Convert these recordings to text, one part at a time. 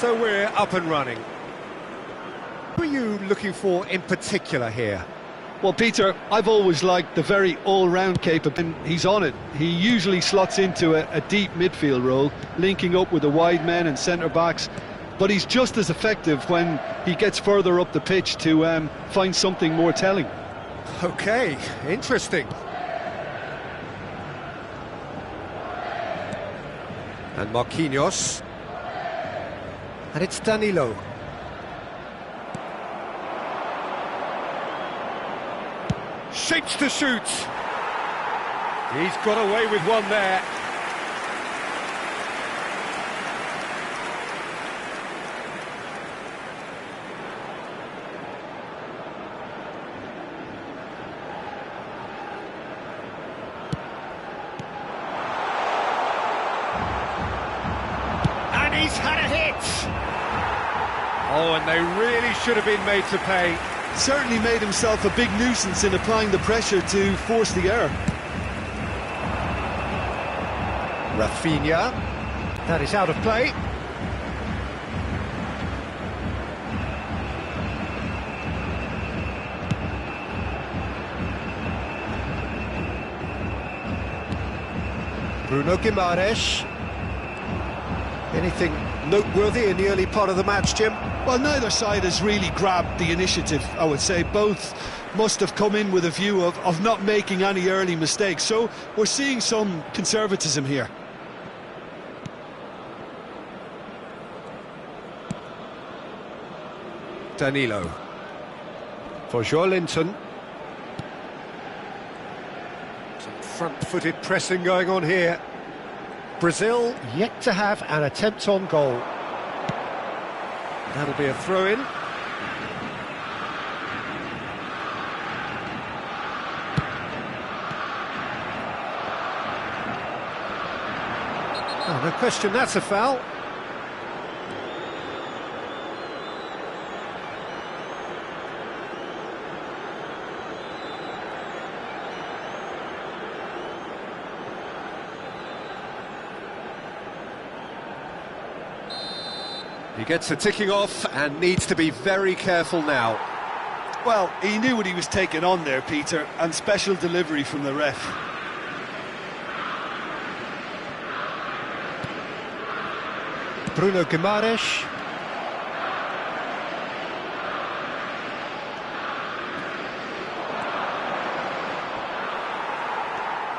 So we're up and running. Who are you looking for in particular here? Well, Peter, I've always liked the very all-round capability. He's on it. He usually slots into a deep midfield role, linking up with the wide men and centre-backs. But he's just as effective when he gets further up the pitch to find something more telling. Okay, interesting. And Marquinhos. And it's Danilo. Shapes to shoot. He's got away with one there. And he's had a hit. Oh, and they really should have been made to pay. Certainly made himself a big nuisance in applying the pressure to force the error. Rafinha. That is out of play. Bruno Guimaraes. Anything noteworthy in the early part of the match, Jim? Well, neither side has really grabbed the initiative, I would say. Both must have come in with a view of not making any early mistakes. So we're seeing some conservatism here. Danilo. For Joelinton. Some front-footed pressing going on here. Brazil yet to have an attempt on goal. That'll be a throw-in. Oh, no question, that's a foul. He gets the ticking off and needs to be very careful now. Well, he knew what he was taking on there, Peter, and special delivery from the ref. Bruno Guimaraes.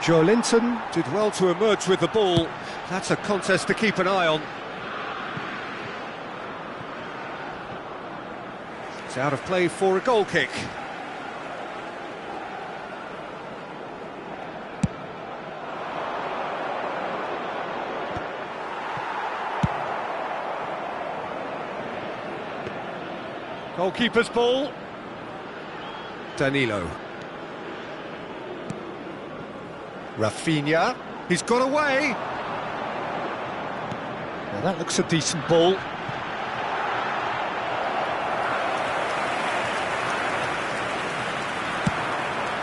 Joelinton did well to emerge with the ball. That's a contest to keep an eye on. It's out of play for a goal kick. Goalkeeper's ball. Danilo. Rafinha. He's got away. Well, that looks a decent ball.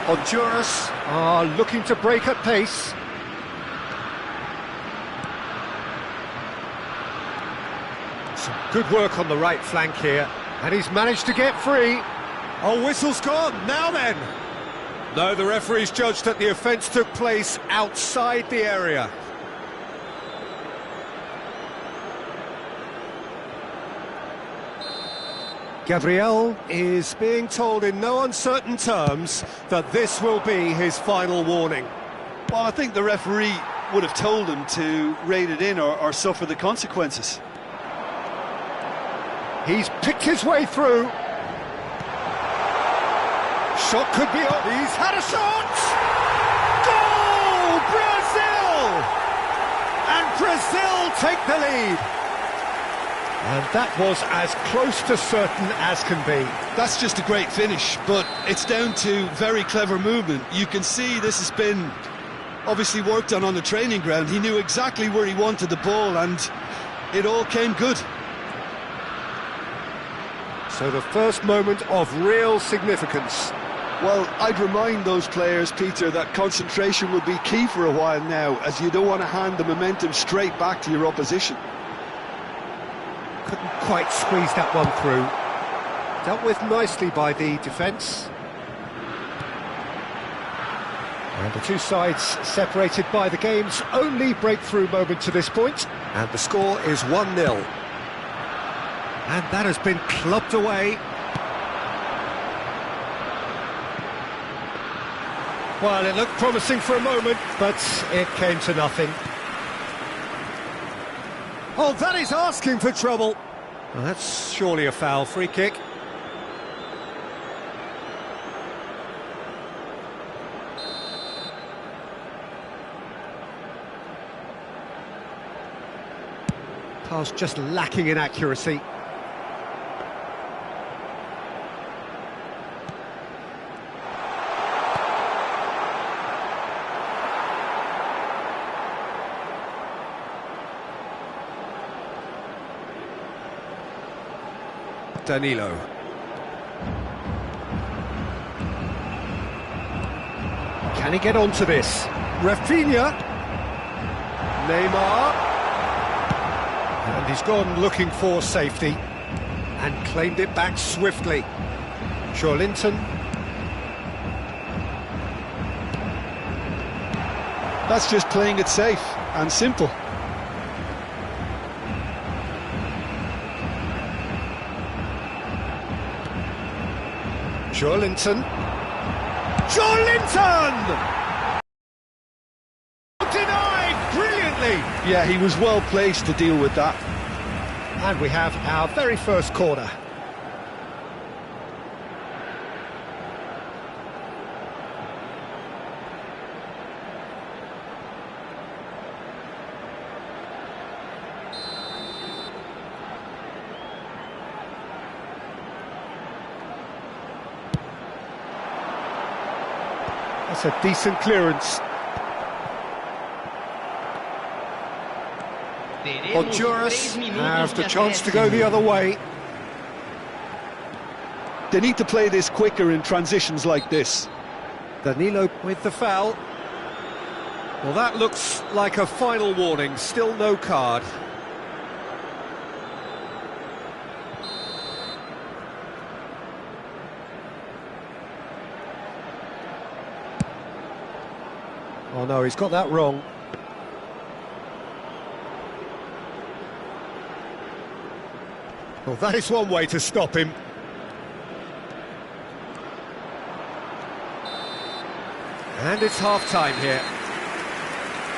Honduras are looking to break at pace. Some good work on the right flank here, and he's managed to get free. Oh, whistle's gone, now then! No, the referee's judged that the offence took place outside the area. Gabriel is being told in no uncertain terms that this will be his final warning. Well, I think the referee would have told him to rein it in or suffer the consequences. He's picked his way through. Shot could be on. He's had a shot! Goal! Brazil! And Brazil take the lead. And that was as close to certain as can be. That's just a great finish, but it's down to very clever movement. You can see this has been obviously worked on the training ground. He knew exactly where he wanted the ball, and it all came good. So the first moment of real significance. Well, I'd remind those players, Peter, that concentration will be key for a while now, as you don't want to hand the momentum straight back to your opposition. couldn't quite squeeze that one through. Dealt with nicely by the defence. And the two sides separated by the game's only breakthrough moment to this point. And the score is 1-0. And that has been clubbed away. Well, it looked promising for a moment, but it came to nothing. Oh, that is asking for trouble. Well, that's surely a foul. Free kick. Pass just lacking in accuracy. Danilo. Can he get onto this? Rafinha. Neymar. And he's gone looking for safety and claimed it back swiftly. Linton. That's just playing it safe and simple. Linton. Linton! Denied brilliantly! Yeah, he was well placed to deal with that. And we have our very first corner. That's a decent clearance. Honduras have the chance to go the other way. They need to play this quicker in transitions like this. Danilo with the foul. Well, that looks like a final warning. Still no card. Oh no, he's got that wrong. Well, that is one way to stop him. And it's half-time here.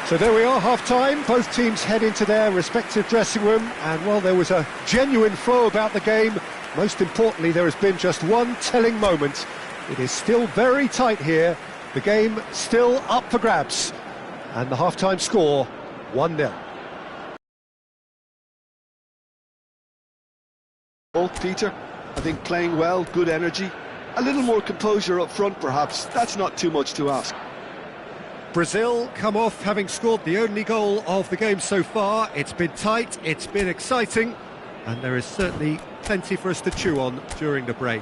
So there we are, half-time. Both teams head into their respective dressing room. And while there was a genuine flow about the game, most importantly, there has been just one telling moment. It is still very tight here. The game still up for grabs. And the half-time score, 1-0. Both, Peter, I think playing well, good energy. A little more composure up front, perhaps. That's not too much to ask. Brazil come off having scored the only goal of the game so far. It's been tight, it's been exciting, and there is certainly plenty for us to chew on during the break.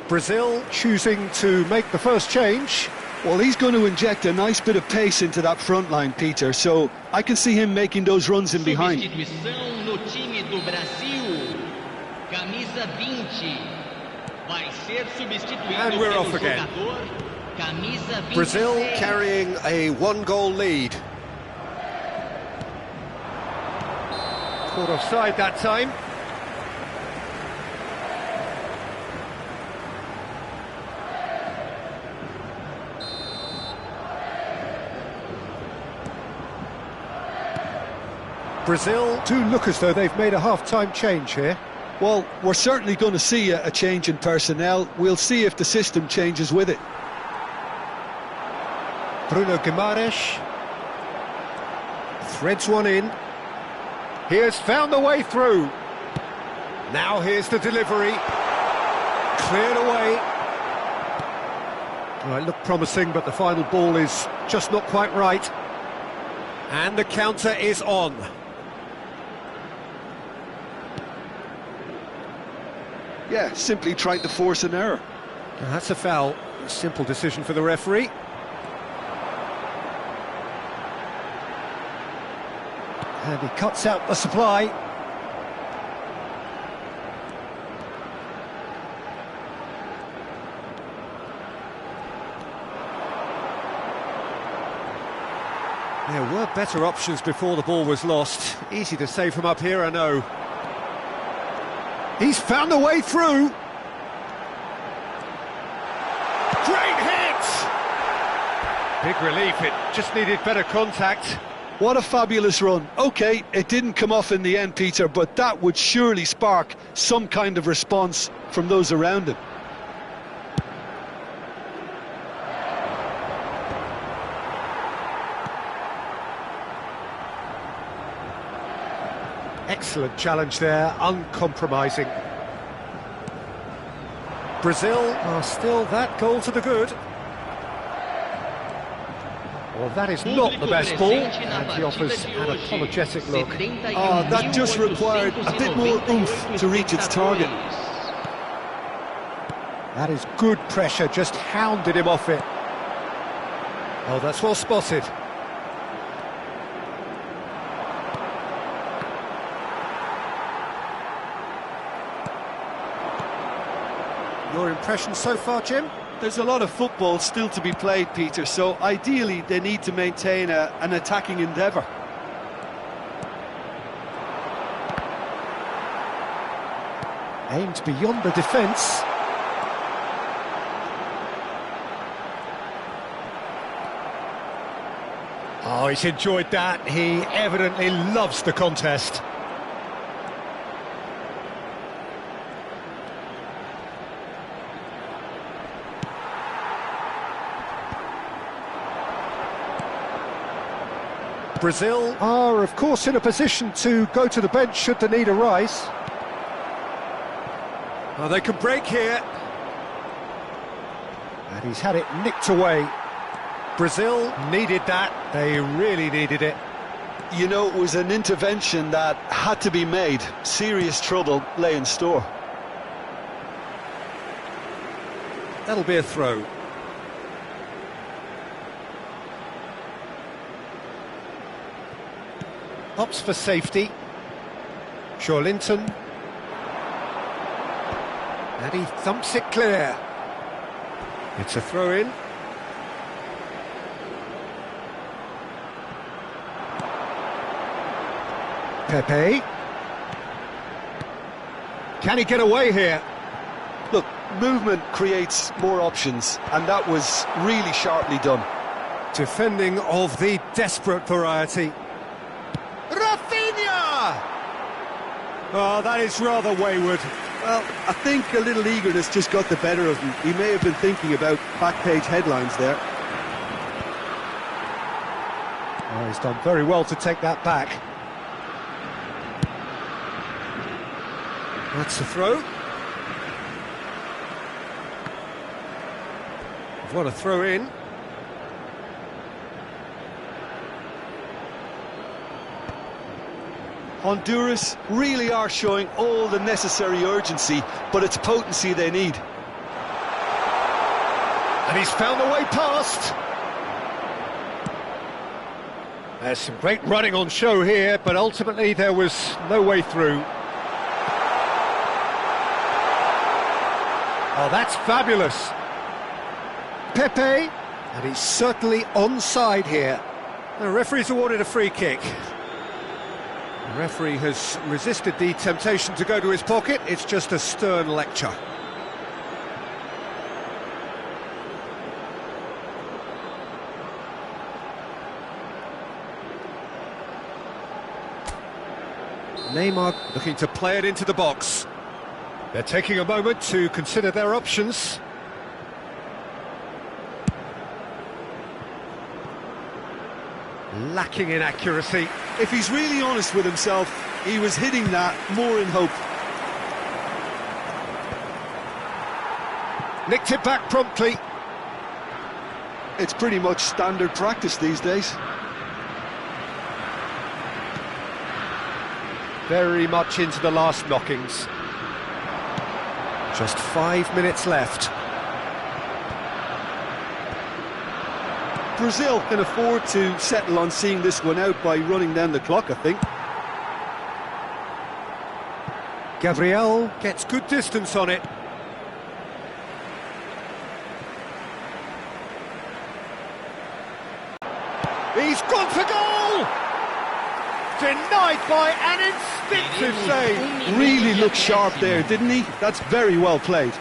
Brazil choosing to make the first change. Well, he's going to inject a nice bit of pace into that front line, Peter, so I can see him making those runs in behind. Substituição no time do Brasil. Camisa 20. Vai ser substituído And we're off again. jogador, camisa 26. Brazil carrying a one-goal lead. Caught offside that time. Brazil do look as though they've made a half-time change here. Well, we're certainly going to see a change in personnel. We'll see if the system changes with it. Bruno Guimaraes threads one in. He has found the way through. Now here's the delivery. Cleared away. Well, it looked promising, but the final ball is just not quite right. And the counter is on. Yeah, simply trying to force an error. Now, that's a foul. Simple decision for the referee. And he cuts out the supply. There were better options before the ball was lost. Easy to say from up here, I know. He's found a way through. Great hit! Big relief, it just needed better contact. What a fabulous run. OK, it didn't come off in the end, Peter, but that would surely spark some kind of response from those around him. Excellent challenge there, uncompromising. Brazil are still that goal to the good. Well, that is not the best ball, and he offers an apologetic look. Oh, that just required a bit more oomph to reach its target. That is good pressure, just hounded him off it. Oh, that's well spotted. Your impression so far, Jim? There's a lot of football still to be played, Peter, so ideally they need to maintain an attacking endeavour. Aimed beyond the defence. Oh, he's enjoyed that. He evidently loves the contest. Brazil are, of course, in a position to go to the bench should the need arise. Oh, they can break here. And he's had it nicked away. Brazil needed that. They really needed it. You know, it was an intervention that had to be made. Serious trouble lay in store. That'll be a throw. Opts for safety. Linton. And he thumps it clear. It's a throw-in. Pepe. Can he get away here? Look, movement creates more options, and that was really sharply done. Defending of the desperate variety. Rafinha! Oh, that is rather wayward. Well, I think a little eagerness just got the better of him. He may have been thinking about back-page headlines there. Oh, he's done very well to take that back. That's a throw. What a throw in. Honduras really are showing all the necessary urgency, but it's potency they need. And he's found the way past. There's some great running on show here, but ultimately there was no way through. Oh, that's fabulous. Pepe, and he's certainly onside here. The referee's awarded a free kick. The referee has resisted the temptation to go to his pocket. It's just a stern lecture. Neymar looking to play it into the box. They're taking a moment to consider their options. Lacking in accuracy. If he's really honest with himself, he was hitting that more in hope. Nicked it back promptly. It's pretty much standard practice these days. Very much into the last knockings. Just 5 minutes left. Brazil can afford to settle on seeing this one out by running down the clock, I think. Gabriel gets good distance on it. He's gone for goal! Denied by an instinctive save. Really looked sharp there, didn't he? That's very well played.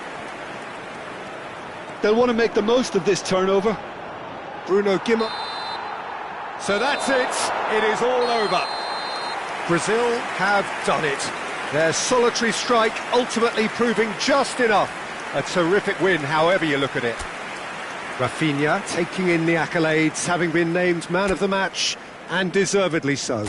They'll want to make the most of this turnover. Bruno Guimaraes. So that's it. It is all over. Brazil have done it. Their solitary strike ultimately proving just enough. A terrific win, however you look at it. Rafinha taking in the accolades, having been named man of the match, and deservedly so.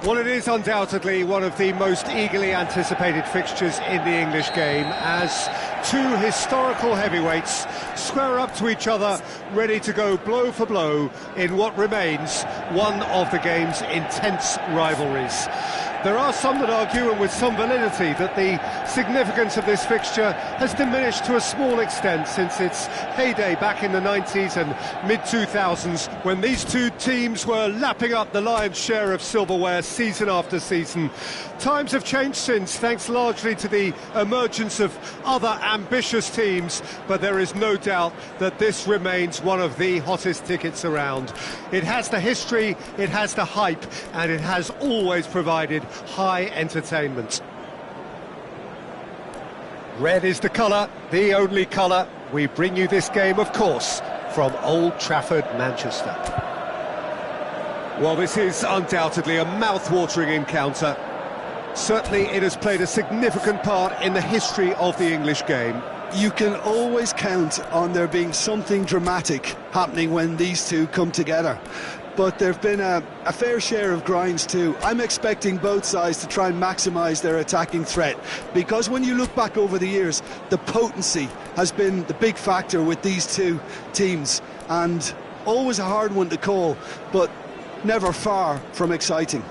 Well, it is undoubtedly one of the most eagerly anticipated fixtures in the English game, as two historical heavyweights square up to each other, ready to go blow for blow in what remains one of the game's intense rivalries. There are some that argue, and with some validity, that the significance of this fixture has diminished to a small extent since its heyday back in the 90s and mid-2000s, when these two teams were lapping up the lion's share of silverware season after season. Times have changed since, thanks largely to the emergence of other ambitious teams, but there is no doubt that this remains one of the hottest tickets around. It has the history, it has the hype, and it has always provided high entertainment. Red is the colour, the only colour. We bring you this game, of course, from Old Trafford, Manchester. Well, this is undoubtedly a mouth-watering encounter. Certainly it has played a significant part in the history of the English game. You can always count on there being something dramatic happening when these two come together. But there have been a fair share of grinds too. I'm expecting both sides to try and maximise their attacking threat, because when you look back over the years, the potency has been the big factor with these two teams, and always a hard one to call, but never far from exciting.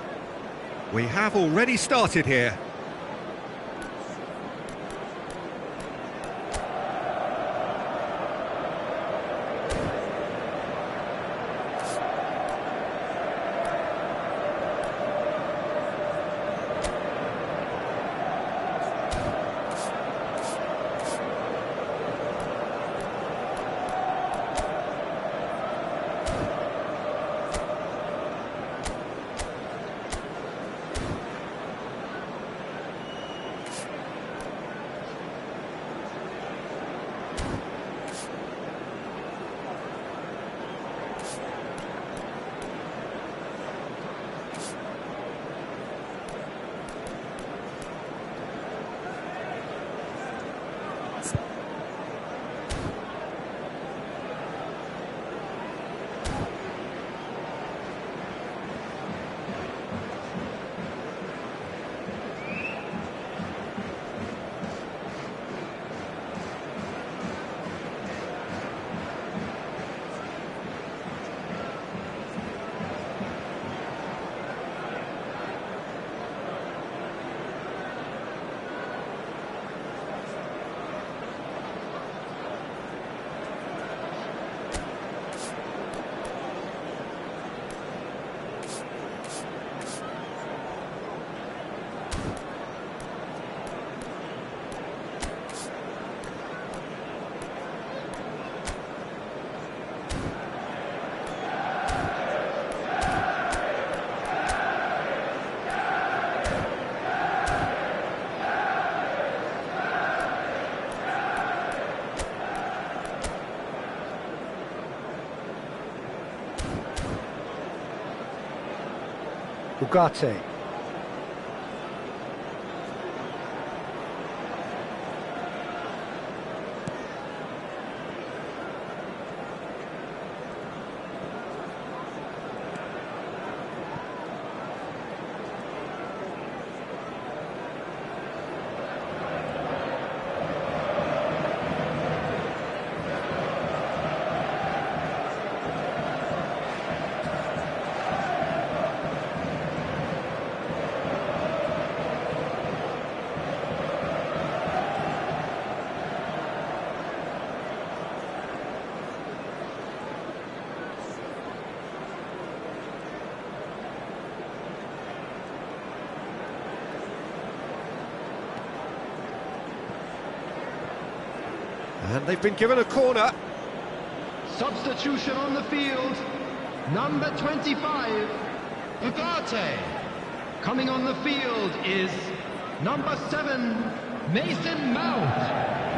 We have already started here. Ugarte. And they've been given a corner. Substitution on the field. Number 25, Ugarte. Coming on the field is number 7, Mason Mount.